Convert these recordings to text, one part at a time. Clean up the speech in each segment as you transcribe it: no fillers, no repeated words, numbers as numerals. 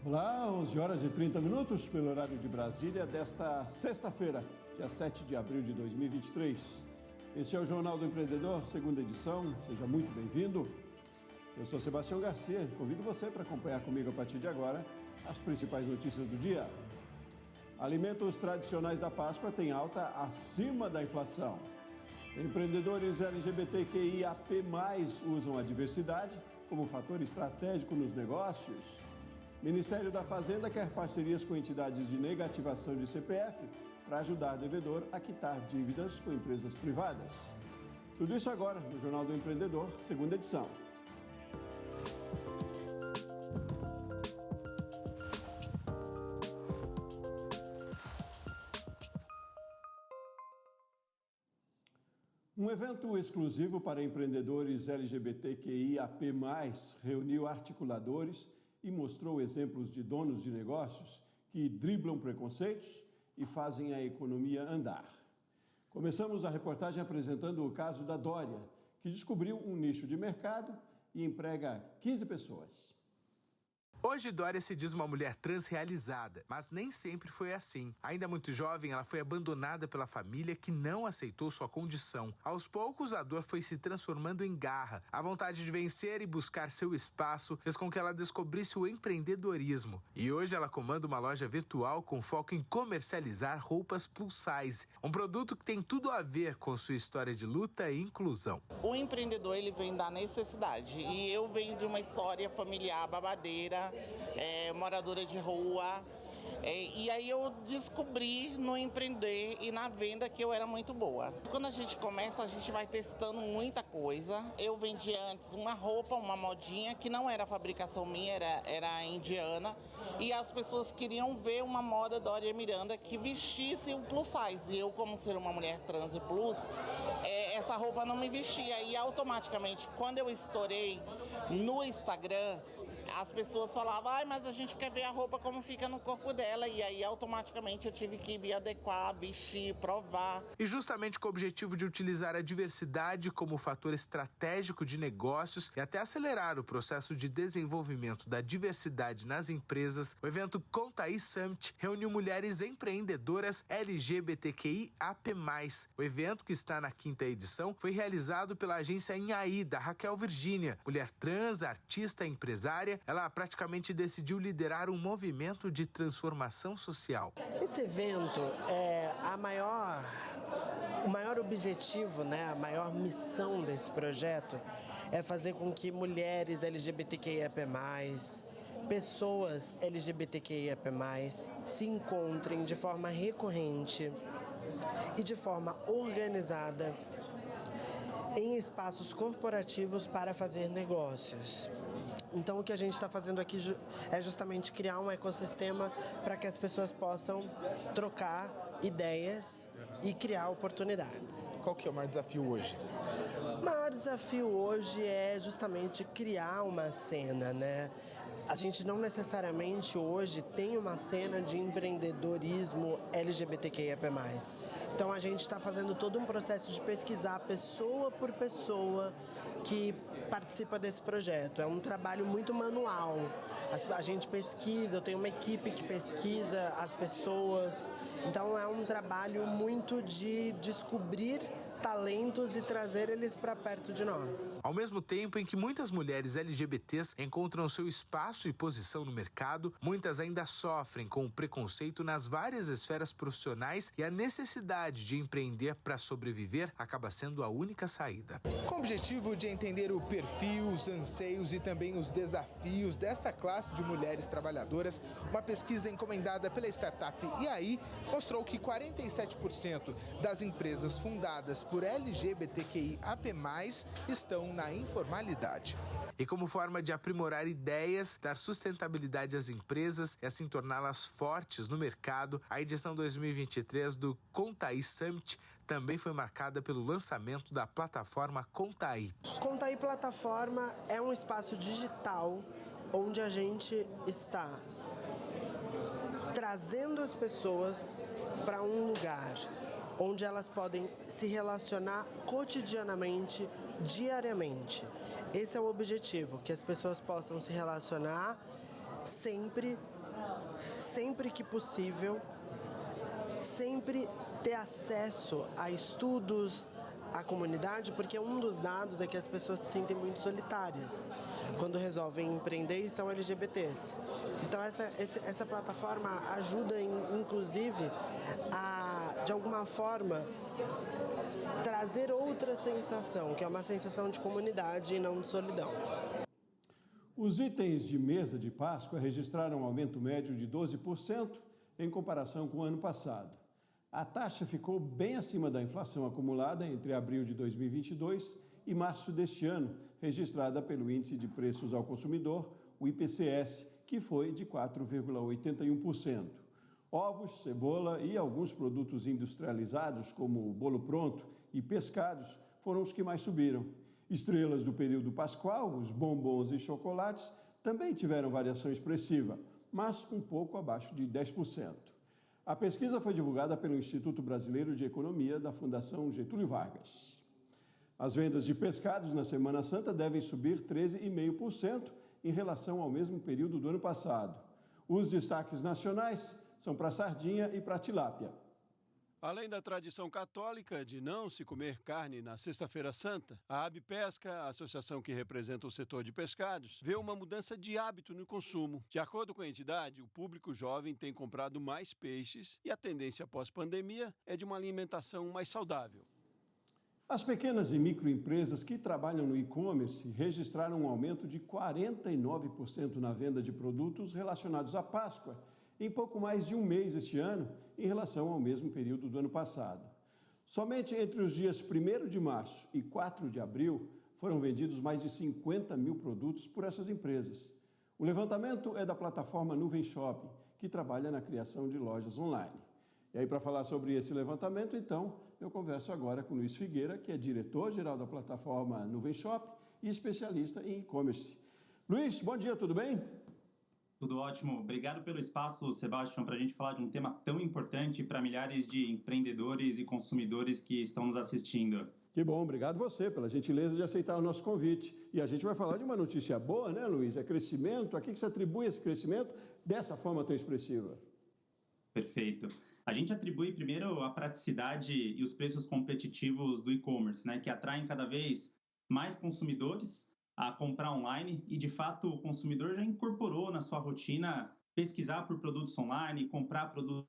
Olá, 11 horas e 30 minutos pelo horário de Brasília desta sexta-feira, dia 7 de abril de 2023. Este é o Jornal do Empreendedor, segunda edição. Seja muito bem-vindo. Eu sou Sebastião Garcia e convido você para acompanhar comigo a partir de agora as principais notícias do dia. Alimentos tradicionais da Páscoa têm alta acima da inflação. Empreendedores LGBTQIAP+, usam a diversidade como fator estratégico nos negócios. Ministério da Fazenda quer parcerias com entidades de negativação de CPF para ajudar devedor a quitar dívidas com empresas privadas. Tudo isso agora no Jornal do Empreendedor, segunda edição. Um evento exclusivo para empreendedores LGBTQIAP+, reuniu articuladores e mostrou exemplos de donos de negócios que driblam preconceitos e fazem a economia andar. Começamos a reportagem apresentando o caso da Dória, que descobriu um nicho de mercado e emprega 15 pessoas. Hoje, Dória se diz uma mulher trans realizada, mas nem sempre foi assim. Ainda muito jovem, ela foi abandonada pela família que não aceitou sua condição. Aos poucos, a dor foi se transformando em garra. A vontade de vencer e buscar seu espaço fez com que ela descobrisse o empreendedorismo. E hoje ela comanda uma loja virtual com foco em comercializar roupas plus size, um produto que tem tudo a ver com sua história de luta e inclusão. O empreendedor, ele vem da necessidade e eu venho de uma história familiar babadeira, moradora de rua, e aí eu descobri no empreender e na venda que eu era muito boa. Quando a gente começa, a gente vai testando muita coisa. Eu vendi antes uma roupa, uma modinha, que não era fabricação minha, era indiana, e as pessoas queriam ver uma moda Dória Miranda que vestisse o plus size. E eu, como ser uma mulher trans e plus, essa roupa não me vestia. E automaticamente, quando eu estourei no Instagram, as pessoas falavam, mas a gente quer ver a roupa como fica no corpo dela. E aí, automaticamente, eu tive que me adequar, vestir, provar. E justamente com o objetivo de utilizar a diversidade como fator estratégico de negócios e até acelerar o processo de desenvolvimento da diversidade nas empresas, o evento Contaí Summit reuniu mulheres empreendedoras LGBTQIAP+. O evento, que está na 5ª edição, foi realizado pela agência Inhaí, da Raquel Virgínia, mulher trans, artista e empresária. Ela praticamente decidiu liderar um movimento de transformação social. Esse evento o maior objetivo, a maior missão desse projeto é fazer com que mulheres LGBTQIAP+, pessoas LGBTQIAP+, se encontrem de forma recorrente e de forma organizada em espaços corporativos para fazer negócios. Então, o que a gente está fazendo aqui é justamente criar um ecossistema para que as pessoas possam trocar ideias e criar oportunidades. Qual que é o maior desafio hoje? O maior desafio hoje é justamente criar uma cena, A gente não necessariamente hoje tem uma cena de empreendedorismo LGBTQIAP+. Então a gente está fazendo todo um processo de pesquisar pessoa por pessoa que participa desse projeto. É um trabalho muito manual. A gente pesquisa, eu tenho uma equipe que pesquisa as pessoas. Então é um trabalho muito de descobrir talentos e trazer eles para perto de nós. Ao mesmo tempo em que muitas mulheres LGBTs encontram seu espaço e posição no mercado, muitas ainda sofrem com o preconceito nas várias esferas profissionais e a necessidade de empreender para sobreviver acaba sendo a única saída. Com o objetivo de entender o perfil, os anseios e também os desafios dessa classe de mulheres trabalhadoras, uma pesquisa encomendada pela startup Inhaí mostrou que 47% das empresas fundadas por LGBTQIAP+, estão na informalidade. E como forma de aprimorar ideias, dar sustentabilidade às empresas e assim torná-las fortes no mercado, a edição 2023 do Contaí Summit também foi marcada pelo lançamento da plataforma Contaí. Contaí Plataforma é um espaço digital onde a gente está trazendo as pessoas para um lugar onde elas podem se relacionar cotidianamente, diariamente. Esse é o objetivo, que as pessoas possam se relacionar sempre sempre que possível, sempre ter acesso a estudos, à comunidade, porque um dos dados é que as pessoas se sentem muito solitárias quando resolvem empreender e são LGBTs. Então essa plataforma ajuda, inclusive, a, de alguma forma, trazer outra sensação, que é uma sensação de comunidade e não de solidão. Os itens de mesa de Páscoa registraram um aumento médio de 12% em comparação com o ano passado. A taxa ficou bem acima da inflação acumulada entre abril de 2022 e março deste ano, registrada pelo Índice de Preços ao Consumidor, o IPCS, que foi de 4,81%. Ovos, cebola e alguns produtos industrializados, como bolo pronto e pescados, foram os que mais subiram. Estrelas do período pascual, os bombons e chocolates, também tiveram variação expressiva, mas um pouco abaixo de 10%. A pesquisa foi divulgada pelo Instituto Brasileiro de Economia da Fundação Getúlio Vargas. As vendas de pescados na Semana Santa devem subir 13,5% em relação ao mesmo período do ano passado. Os destaques nacionais são para sardinha e para tilápia. Além da tradição católica de não se comer carne na Sexta-feira Santa, a ABPesca, a associação que representa o setor de pescados, vê uma mudança de hábito no consumo. De acordo com a entidade, o público jovem tem comprado mais peixes e a tendência pós-pandemia é de uma alimentação mais saudável. As pequenas e microempresas que trabalham no e-commerce registraram um aumento de 49% na venda de produtos relacionados à Páscoa, em pouco mais de um mês este ano, em relação ao mesmo período do ano passado. Somente entre os dias 1º de março e 4 de abril, foram vendidos mais de 50 mil produtos por essas empresas. O levantamento é da plataforma Nuvem Shopping, que trabalha na criação de lojas online. E aí, para falar sobre esse levantamento, então, eu converso agora com Luiz Figueira, que é diretor-geral da plataforma Nuvem Shopping e especialista em e-commerce. Luiz, bom dia, tudo bem? Tudo ótimo. Obrigado pelo espaço, Sebastião, para a gente falar de um tema tão importante para milhares de empreendedores e consumidores que estão nos assistindo. Que bom, obrigado você pela gentileza de aceitar o nosso convite. E a gente vai falar de uma notícia boa, né, Luiz? É crescimento. A que você atribui esse crescimento dessa forma tão expressiva? Perfeito. A gente atribui primeiro a praticidade e os preços competitivos do e-commerce, né, que atraem cada vez mais consumidores a comprar online e, de fato, o consumidor já incorporou na sua rotina pesquisar por produtos online, comprar produtos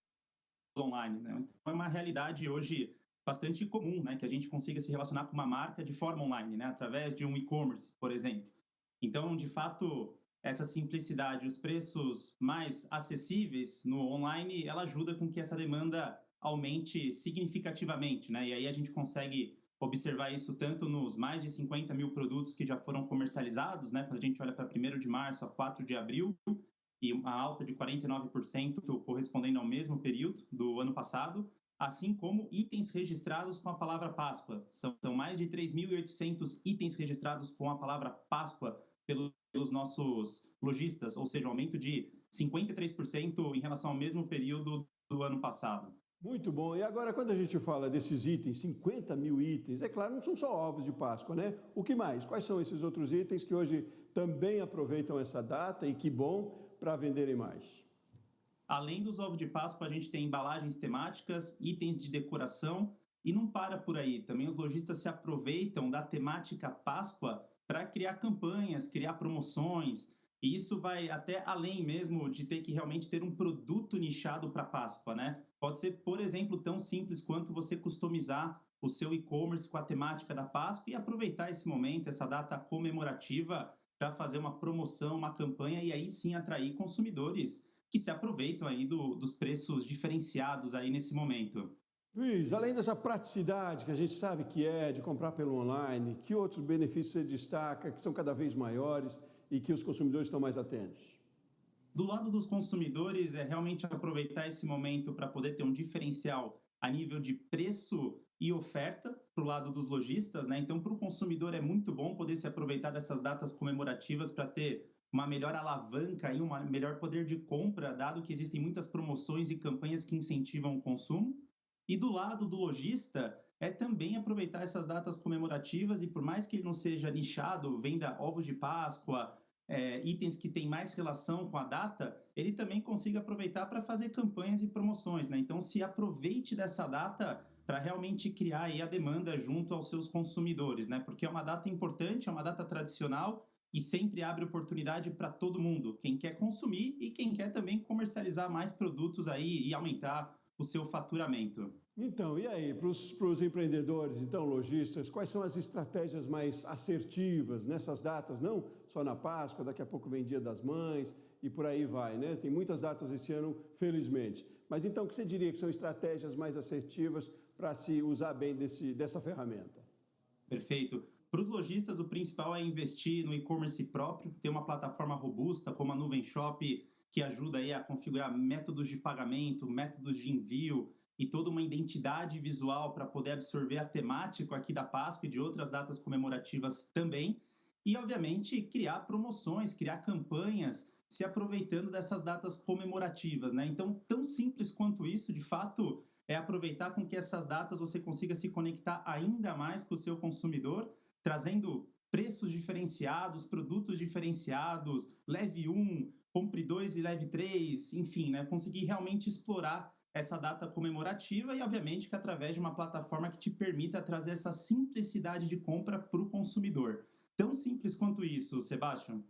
online, né? Então, é uma realidade hoje bastante comum, né, que a gente consiga se relacionar com uma marca de forma online, né, através de um e-commerce, por exemplo. Então, de fato, essa simplicidade, os preços mais acessíveis no online, ela ajuda com que essa demanda aumente significativamente, né? E aí a gente consegue observar isso tanto nos mais de 50 mil produtos que já foram comercializados, né? Quando a gente olha para 1º de março a 4 de abril, e uma alta de 49% correspondendo ao mesmo período do ano passado, assim como itens registrados com a palavra Páscoa. São mais de 3.800 itens registrados com a palavra Páscoa pelos nossos lojistas, ou seja, um aumento de 53% em relação ao mesmo período do ano passado. Muito bom. E agora, quando a gente fala desses itens, 50 mil itens, é claro, não são só ovos de Páscoa, né? O que mais? Quais são esses outros itens que hoje também aproveitam essa data e que bom para venderem mais? Além dos ovos de Páscoa, a gente tem embalagens temáticas, itens de decoração e não para por aí. Também os lojistas se aproveitam da temática Páscoa para criar campanhas, criar promoções. E isso vai até além mesmo de ter que realmente ter um produto nichado para Páscoa, né? Pode ser, por exemplo, tão simples quanto você customizar o seu e-commerce com a temática da Páscoa e aproveitar esse momento, essa data comemorativa, para fazer uma promoção, uma campanha e aí sim atrair consumidores que se aproveitam aí dos preços diferenciados aí nesse momento. Luiz, além dessa praticidade que a gente sabe que é de comprar pelo online, que outros benefícios você destaca, que são cada vez maiores e que os consumidores estão mais atentos? Do lado dos consumidores, é realmente aproveitar esse momento para poder ter um diferencial a nível de preço e oferta para o lado dos lojistas, né? Então, para o consumidor é muito bom poder se aproveitar dessas datas comemorativas para ter uma melhor alavanca e um melhor poder de compra, dado que existem muitas promoções e campanhas que incentivam o consumo. E do lado do lojista, é também aproveitar essas datas comemorativas e por mais que ele não seja nichado, venda ovos de Páscoa, itens que têm mais relação com a data, ele também consiga aproveitar para fazer campanhas e promoções, né? Então, se aproveite dessa data para realmente criar aí a demanda junto aos seus consumidores, né? Porque é uma data importante, é uma data tradicional e sempre abre oportunidade para todo mundo, quem quer consumir e quem quer também comercializar mais produtos aí e aumentar o seu faturamento. Então, e aí, para os empreendedores, então, lojistas, quais são as estratégias mais assertivas nessas datas? Não só na Páscoa, daqui a pouco vem Dia das Mães e por aí vai, né? Tem muitas datas esse ano, felizmente. Mas então, o que você diria que são estratégias mais assertivas para se usar bem dessa ferramenta? Perfeito. Para os lojistas, o principal é investir no e-commerce próprio, ter uma plataforma robusta como a Nuvem Shop, que ajuda aí a configurar métodos de pagamento, métodos de envio e toda uma identidade visual para poder absorver a temática aqui da Páscoa e de outras datas comemorativas também. E, obviamente, criar promoções, criar campanhas, se aproveitando dessas datas comemorativas, né? Então, tão simples quanto isso, de fato, é aproveitar com que essas datas você consiga se conectar ainda mais com o seu consumidor, trazendo preços diferenciados, produtos diferenciados, leve 1, compre 2 e leve 3, enfim, né? Conseguir realmente explorar essa data comemorativa e, obviamente, que através de uma plataforma que te permita trazer essa simplicidade de compra para o consumidor. Tão simples quanto isso, Sebastião.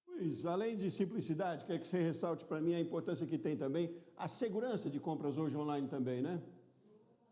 Luiz, além de simplicidade, quer que você ressalte para mim a importância que tem também a segurança de compras hoje online também, né?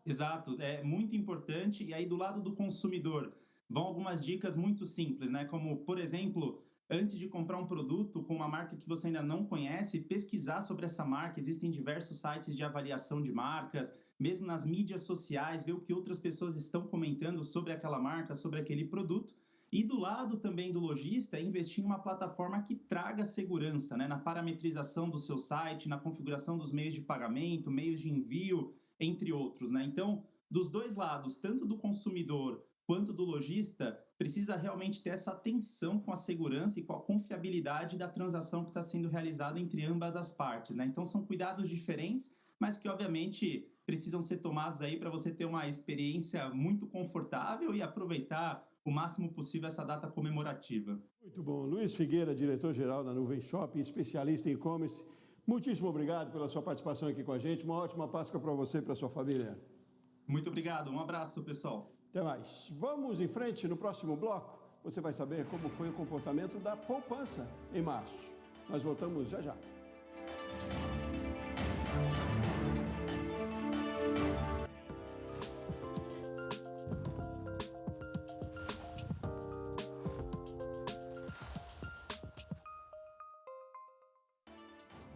Exato, é muito importante. E aí, do lado do consumidor, vão algumas dicas muito simples, né? Como, por exemplo, antes de comprar um produto com uma marca que você ainda não conhece, pesquisar sobre essa marca. Existem diversos sites de avaliação de marcas, mesmo nas mídias sociais, ver o que outras pessoas estão comentando sobre aquela marca, sobre aquele produto. E do lado também do lojista, investir em uma plataforma que traga segurança, né? Na parametrização do seu site, na configuração dos meios de pagamento, meios de envio, entre outros, né? Então, dos dois lados, tanto do consumidor quanto do lojista, precisa realmente ter essa atenção com a segurança e com a confiabilidade da transação que está sendo realizada entre ambas as partes, né? Então, são cuidados diferentes, mas que, obviamente, precisam ser tomados aí para você ter uma experiência muito confortável e aproveitar o máximo possível essa data comemorativa. Muito bom. Luiz Figueira, diretor-geral da Nuvem Shop, especialista em e-commerce. Muitíssimo obrigado pela sua participação aqui com a gente. Uma ótima Páscoa para você e para sua família. Muito obrigado. Um abraço, pessoal. Até mais. Vamos em frente. No próximo bloco, você vai saber como foi o comportamento da poupança em março. Nós voltamos já já.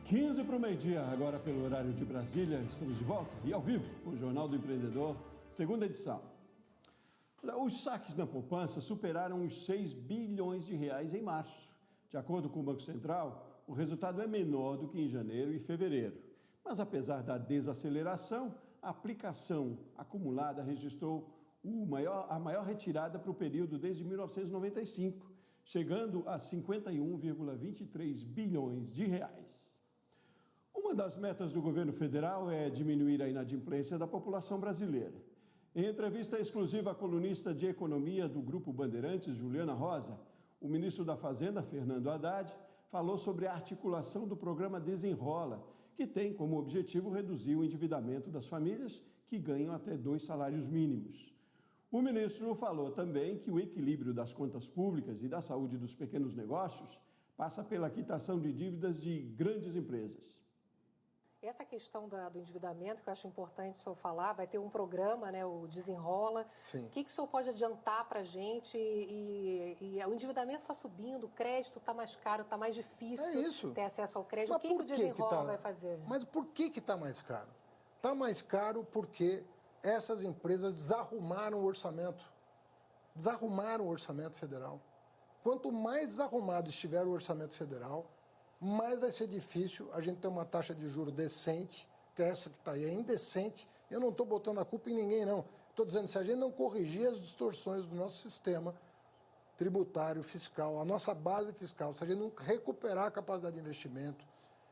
Quinze para o meio-dia, agora pelo horário de Brasília. Estamos de volta e ao vivo com o Jornal do Empreendedor, segunda edição. Os saques na poupança superaram os 6 bilhões de reais em março. De acordo com o Banco Central, o resultado é menor do que em janeiro e fevereiro. Mas apesar da desaceleração, a aplicação acumulada registrou a maior retirada para o período desde 1995, chegando a 51,23 bilhões de reais. Uma das metas do governo federal é diminuir a inadimplência da população brasileira. Em entrevista exclusiva à colunista de economia do Grupo Bandeirantes, Juliana Rosa, o ministro da Fazenda, Fernando Haddad, falou sobre a articulação do programa Desenrola, que tem como objetivo reduzir o endividamento das famílias que ganham até 2 salários mínimos. O ministro falou também que o equilíbrio das contas públicas e da saúde dos pequenos negócios passa pela quitação de dívidas de grandes empresas. Essa questão do endividamento, que eu acho importante o senhor falar, vai ter um programa, né, o Desenrola. Sim. O que o senhor pode adiantar para a gente? E o endividamento está subindo, o crédito está mais caro, está mais difícil ter acesso ao crédito. Mas o que o Desenrola vai fazer? Mas por que está mais caro? Está mais caro porque essas empresas desarrumaram o orçamento. Desarrumaram o orçamento federal. Quanto mais desarrumado estiver o orçamento federal, mais vai ser difícil a gente ter uma taxa de juros decente, que é essa que está aí, é indecente. Eu não estou botando a culpa em ninguém, não. Estou dizendo, se a gente não corrigir as distorções do nosso sistema tributário, fiscal, a nossa base fiscal, se a gente não recuperar a capacidade de investimento,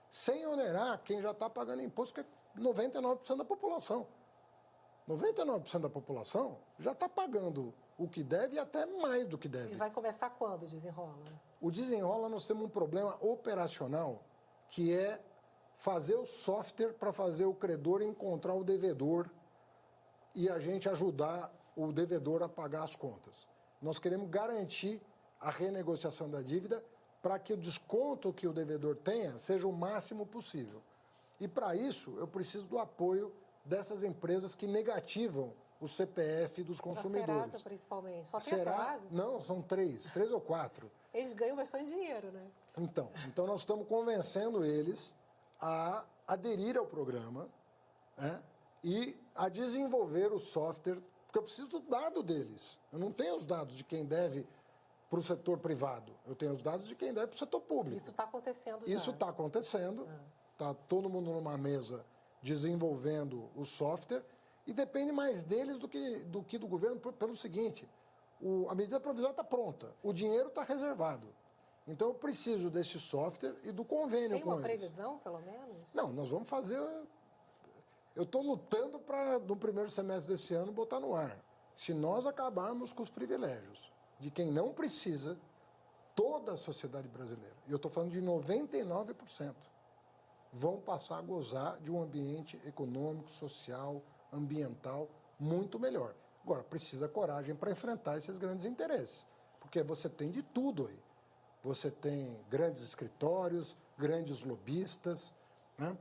sem onerar quem já está pagando imposto, que é 99% da população. 99% da população já está pagando o que deve e até mais do que deve. E vai começar quando o Desenrola? O Desenrola, nós temos um problema operacional, que é fazer o software para fazer o credor encontrar o devedor e a gente ajudar o devedor a pagar as contas. Nós queremos garantir a renegociação da dívida para que o desconto que o devedor tenha seja o máximo possível. E para isso, eu preciso do apoio dessas empresas que negativam o CPF dos consumidores. Da Serasa, principalmente. Só tem a Serasa? Não, são três ou quatro. Eles ganham bastante dinheiro, né? Então nós estamos convencendo eles a aderir ao programa, né, e a desenvolver o software, porque eu preciso do dado deles. Eu não tenho os dados de quem deve para o setor privado, eu tenho os dados de quem deve para o setor público. Isso está acontecendo já. Isso está acontecendo, está todo mundo numa mesa desenvolvendo o software, e depende mais deles do que do governo, pelo seguinte, a medida provisória está pronta, o dinheiro está reservado. Então, eu preciso desse software e do convênio com eles. Tem uma previsão, pelo menos? Não, nós vamos fazer... Eu estou lutando para, no primeiro semestre desse ano, botar no ar. Se nós acabarmos com os privilégios de quem não precisa, toda a sociedade brasileira, e eu estou falando de 99%, vão passar a gozar de um ambiente econômico, social, ambiental muito melhor. Agora, precisa coragem para enfrentar esses grandes interesses, porque você tem de tudo aí. Você tem grandes escritórios, grandes lobistas, né?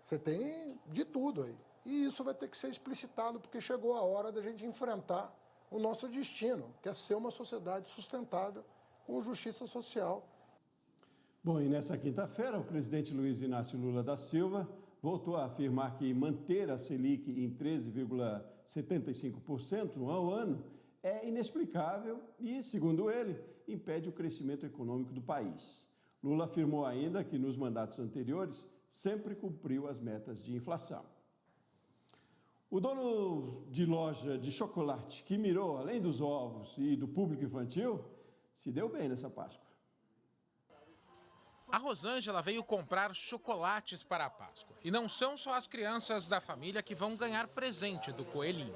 Você tem de tudo aí. E isso vai ter que ser explicitado, porque chegou a hora da gente enfrentar o nosso destino, que é ser uma sociedade sustentável, com justiça social. Bom, e nessa quinta-feira, o presidente Luiz Inácio Lula da Silva voltou a afirmar que manter a Selic em 13,75% ao ano é inexplicável e, segundo ele, impede o crescimento econômico do país. Lula afirmou ainda que nos mandatos anteriores sempre cumpriu as metas de inflação. O dono de loja de chocolate que mirou, além dos ovos e do público infantil, se deu bem nessa Páscoa. A Rosângela veio comprar chocolates para a Páscoa. E não são só as crianças da família que vão ganhar presente do coelhinho.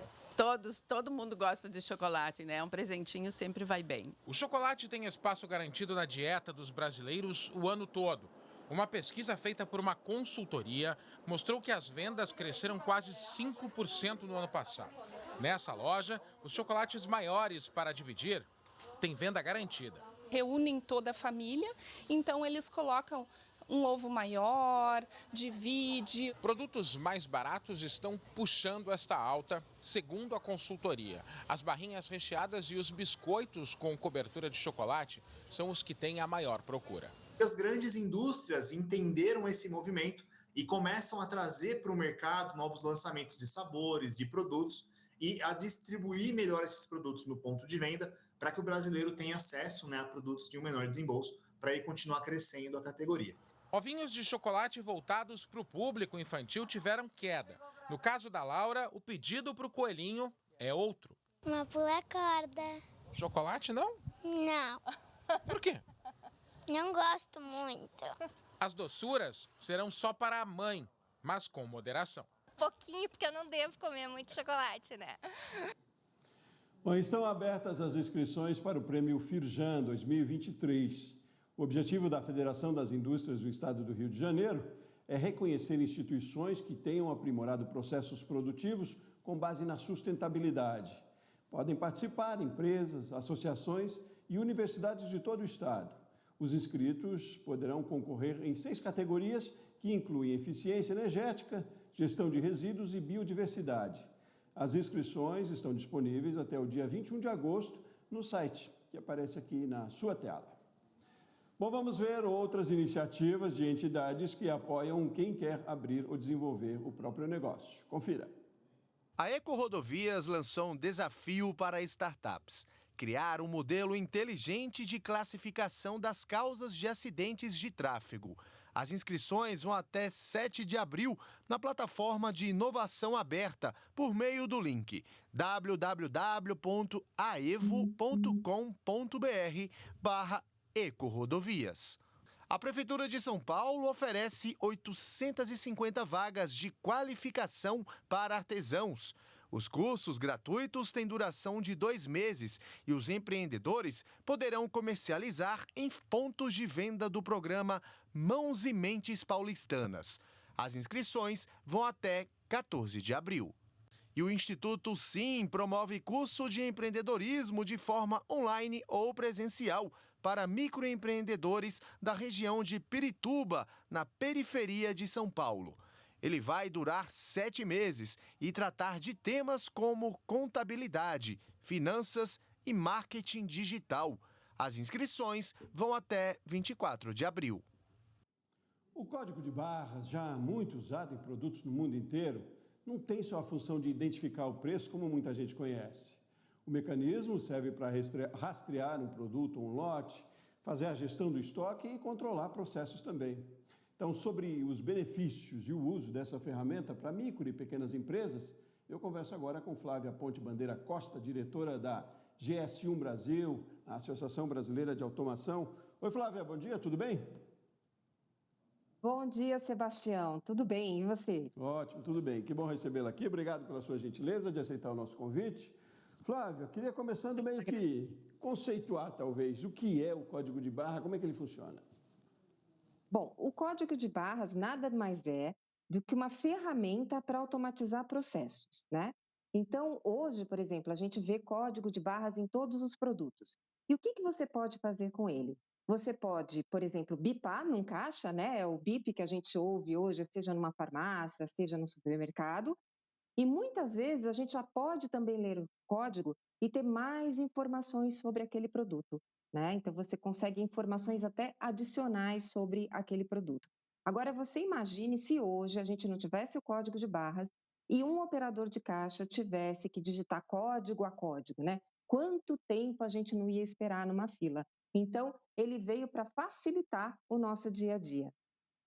Todo mundo gosta de chocolate, né? Um presentinho sempre vai bem. O chocolate tem espaço garantido na dieta dos brasileiros o ano todo. Uma pesquisa feita por uma consultoria mostrou que as vendas cresceram quase 5% no ano passado. Nessa loja, os chocolates maiores para dividir têm venda garantida. Reúnem toda a família, então eles colocam um ovo maior, divide. Produtos mais baratos estão puxando esta alta, segundo a consultoria. As barrinhas recheadas e os biscoitos com cobertura de chocolate são os que têm a maior procura. As grandes indústrias entenderam esse movimento e começam a trazer para o mercado novos lançamentos de sabores, de produtos e a distribuir melhor esses produtos no ponto de venda para que o brasileiro tenha acesso, né, a produtos de um menor desembolso para aí continuar crescendo a categoria. Ovinhos de chocolate voltados para o público infantil tiveram queda. No caso da Laura, o pedido para o coelhinho é outro. Uma pula-corda. Chocolate não? Não. Por quê? Não gosto muito. As doçuras serão só para a mãe, mas com moderação. Pouquinho, porque eu não devo comer muito chocolate, né? Bom, estão abertas as inscrições para o Prêmio Firjan 2023. O objetivo da Federação das Indústrias do Estado do Rio de Janeiro é reconhecer instituições que tenham aprimorado processos produtivos com base na sustentabilidade. Podem participar empresas, associações e universidades de todo o Estado. Os inscritos poderão concorrer em 6 categorias que incluem eficiência energética, gestão de resíduos e biodiversidade. As inscrições estão disponíveis até o dia 21 de agosto no site que aparece aqui na sua tela. Bom, vamos ver outras iniciativas de entidades que apoiam quem quer abrir ou desenvolver o próprio negócio. Confira. A EcoRodovias lançou um desafio para startups: criar um modelo inteligente de classificação das causas de acidentes de tráfego. As inscrições vão até 7 de abril na plataforma de inovação aberta por meio do link www.aevo.com.br/EcoRodovias. A Prefeitura de São Paulo oferece 850 vagas de qualificação para artesãos. Os cursos gratuitos têm duração de 2 meses e os empreendedores poderão comercializar em pontos de venda do programa Mãos e Mentes Paulistanas. As inscrições vão até 14 de abril. E o Instituto Sim promove curso de empreendedorismo de forma online ou presencial para microempreendedores da região de Pirituba, na periferia de São Paulo. Ele vai durar 7 meses e tratar de temas como contabilidade, finanças e marketing digital. As inscrições vão até 24 de abril. O código de barras, já muito usado em produtos no mundo inteiro, não tem só a função de identificar o preço, como muita gente conhece. O mecanismo serve para rastrear um produto ou um lote, fazer a gestão do estoque e controlar processos também. Então, sobre os benefícios e o uso dessa ferramenta para micro e pequenas empresas, eu converso agora com Flávia Ponte Bandeira Costa, diretora da GS1 Brasil, a Associação Brasileira de Automação. Oi, Flávia, bom dia, tudo bem? Bom dia, Sebastião. Tudo bem, e você? Ótimo, tudo bem. Que bom recebê-la aqui. Obrigado pela sua gentileza de aceitar o nosso convite. Flávia, queria começando meio que conceituar, talvez, o que é o código de barra, como é que ele funciona? Bom, o código de barras nada mais é do que uma ferramenta para automatizar processos, né? Então, hoje, por exemplo, a gente vê código de barras em todos os produtos. E o que você pode fazer com ele? Você pode, por exemplo, bipar num caixa, né? É o bip que a gente ouve hoje, seja numa farmácia, seja no supermercado. E muitas vezes a gente já pode também ler o código e ter mais informações sobre aquele produto, né? Então você consegue informações até adicionais sobre aquele produto. Agora você imagine se hoje a gente não tivesse o código de barras e um operador de caixa tivesse que digitar código a código, né? Quanto tempo a gente não ia esperar numa fila? Então, ele veio para facilitar o nosso dia a dia.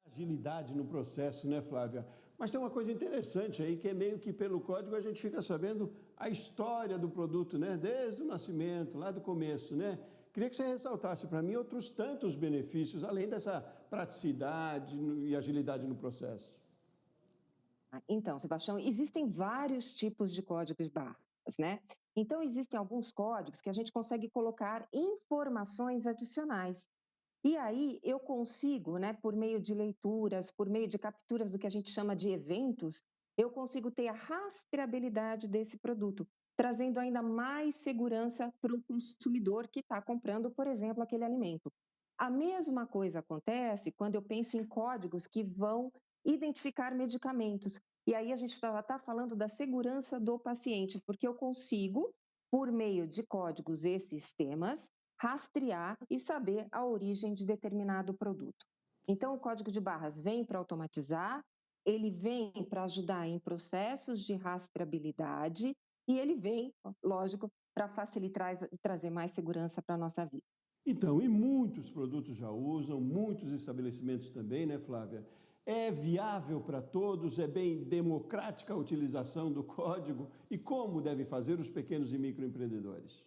Agilidade no processo, né, Flávia? Mas tem uma coisa interessante aí, que é meio que pelo código a gente fica sabendo a história do produto, né? Desde o nascimento, lá do começo, né? Queria que você ressaltasse para mim outros tantos benefícios, além dessa praticidade e agilidade no processo. Então, Sebastião, existem vários tipos de códigos de barras, né? Então, existem alguns códigos que a gente consegue colocar informações adicionais. E aí eu consigo, né, por meio de leituras, por meio de capturas do que a gente chama de eventos, eu consigo ter a rastreabilidade desse produto, trazendo ainda mais segurança para o consumidor que está comprando, por exemplo, aquele alimento. A mesma coisa acontece quando eu penso em códigos que vão identificar medicamentos. E aí a gente está falando da segurança do paciente, porque eu consigo, por meio de códigos e sistemas, rastrear e saber a origem de determinado produto. Então, o código de barras vem para automatizar, ele vem para ajudar em processos de rastreabilidade e ele vem, lógico, para facilitar e trazer mais segurança para a nossa vida. Então, e muitos produtos já usam, muitos estabelecimentos também, né, Flávia? É viável para todos? É bem democrática a utilização do código? E como devem fazer os pequenos e microempreendedores?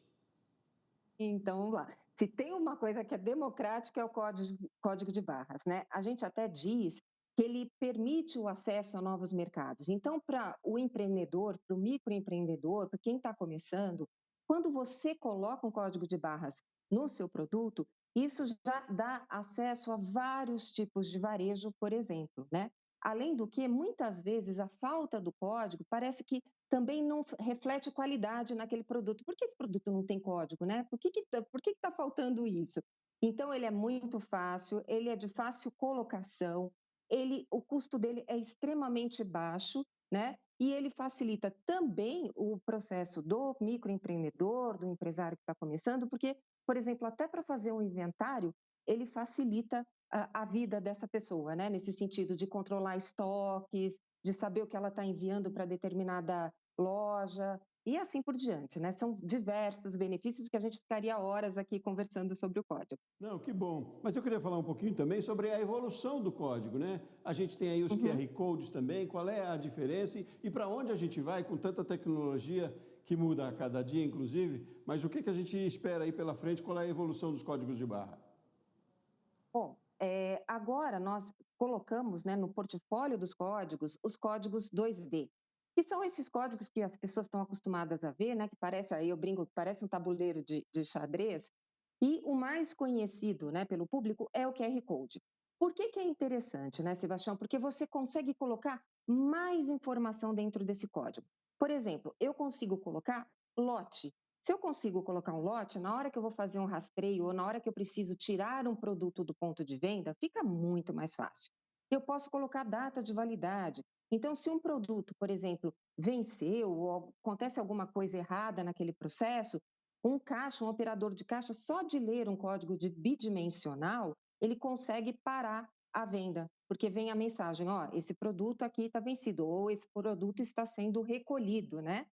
Então, vamos lá. Se tem uma coisa que é democrática, é o código de barras, né? A gente até diz que ele permite o acesso a novos mercados. Então, para o empreendedor, para o microempreendedor, para quem está começando, quando você coloca um código de barras no seu produto, isso já dá acesso a vários tipos de varejo, por exemplo, né? Além do que, muitas vezes, a falta do código parece que também não reflete qualidade naquele produto. Por que esse produto não tem código, né? Por que está faltando isso? Então, ele é muito fácil, ele é de fácil colocação, o custo dele é extremamente baixo, né? E ele facilita também o processo do microempreendedor, do empresário que está começando, porque, por exemplo, até para fazer um inventário, ele facilita a vida dessa pessoa, né? Nesse sentido de controlar estoques, de saber o que ela está enviando para determinada loja e assim por diante, né? São diversos benefícios que a gente ficaria horas aqui conversando sobre o código. Não, que bom. Mas eu queria falar um pouquinho também sobre a evolução do código, né? A gente tem aí os QR Codes também, qual é a diferença e para onde a gente vai com tanta tecnologia que muda a cada dia, inclusive, mas o que a gente espera aí pela frente, qual é a evolução dos códigos de barra? Bom, agora nós colocamos, né, no portfólio dos códigos, os códigos 2D. que são esses códigos que as pessoas estão acostumadas a ver, né, que parece, aí eu brinco, que parece um tabuleiro de xadrez, e o mais conhecido, né, pelo público é o QR Code. Por que é interessante, né, Sebastião? Porque você consegue colocar mais informação dentro desse código. Por exemplo, eu consigo colocar lote. Se eu consigo colocar um lote, na hora que eu vou fazer um rastreio ou na hora que eu preciso tirar um produto do ponto de venda, fica muito mais fácil. Eu posso colocar data de validade. Então, se um produto, por exemplo, venceu ou acontece alguma coisa errada naquele processo, um operador de caixa, só de ler um código de bidimensional, ele consegue parar a venda, porque vem a mensagem, ó, esse produto aqui está vencido, ou esse produto está sendo recolhido, né?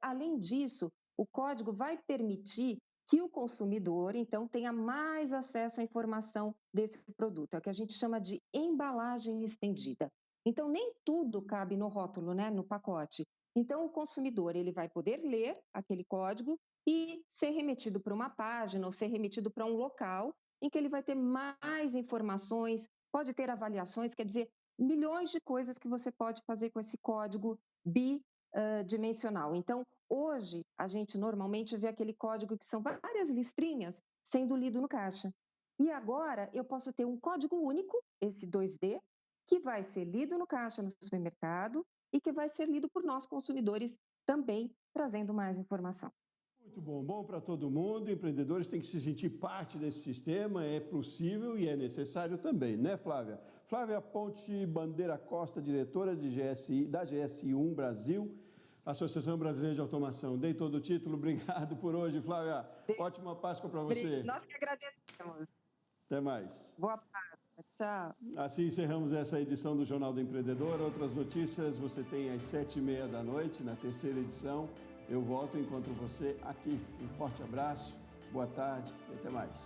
Além disso, o código vai permitir que o consumidor, então, tenha mais acesso à informação desse produto. É o que a gente chama de embalagem estendida. Então, nem tudo cabe no rótulo, né, no pacote. Então, o consumidor ele vai poder ler aquele código e ser remetido para uma página ou ser remetido para um local em que ele vai ter mais informações, pode ter avaliações, quer dizer, milhões de coisas que você pode fazer com esse código bidimensional. Então, hoje, a gente normalmente vê aquele código que são várias listrinhas sendo lido no caixa. E agora, eu posso ter um código único, esse 2D, que vai ser lido no caixa no supermercado e que vai ser lido por nós consumidores também, trazendo mais informação. Muito bom, bom para todo mundo. Empreendedores têm que se sentir parte desse sistema, é possível e é necessário também, né, Flávia? Flávia Ponte Bandeira Costa, diretora da GSI1 Brasil, Associação Brasileira de Automação. Dei todo o título, obrigado por hoje, Flávia. Ótima Páscoa para você. Nós que agradecemos. Até mais. Boa Páscoa, tchau. Assim encerramos essa edição do Jornal do Empreendedor. Outras notícias você tem às 7h30 da noite, na terceira edição. Eu volto e encontro você aqui. Um forte abraço, boa tarde e até mais.